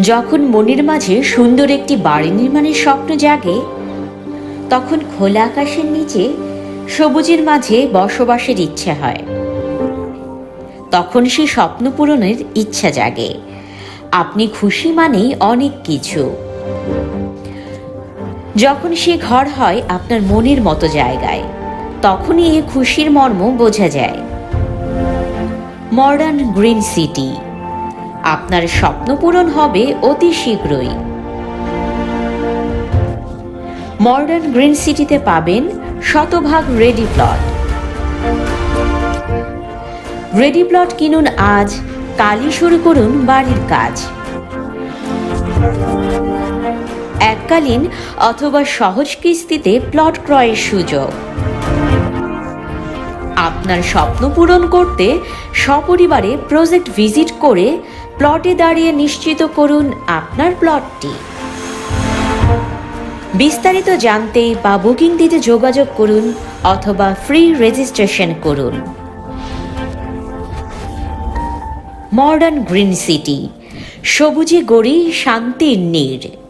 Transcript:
যখন মনের মাঝে সুন্দর একটি বাড়ি নির্মাণের স্বপ্ন জাগে, তখন খোলা আকাশের নিচে সবুজের মাঝে বসবাসের ইচ্ছা হয়। তখন সেই স্বপ্ন পূরণের ইচ্ছা জাগে। আপনি খুশি মানেই অনেক কিছু। যখন সে ঘর হয় আপনার মনের মতো জায়গায়, তখনই এ খুশির মর্ম বোঝা যায়। মডার্ন গ্রিন সিটি, আপনার স্বপ্ন পূরণ হবে অতি শীঘ্রই। মডার্ন গ্রিন সিটিতে পাবেন শতভাগ রেডি প্লট। রেডি প্লট কিনুন আজ, কালই শুরু করুন বাড়ির কাজ। এককালীন অথবা সহজ কিস্তিতে প্লট ক্রয়ের সুযোগ। আপনার স্বপ্ন পূরণ করতে সপরিবারে প্রজেক্ট ভিজিট করে প্লটে দাঁড়িয়ে নিশ্চিত করুন আপনার প্লটটি। বিস্তারিত জানতে বা বুকিং দিতে যোগাযোগ করুন অথবা ফ্রি রেজিস্ট্রেশন করুন। মডার্ন গ্রিন সিটি, সবুজে গড়ি শান্তির নীড়।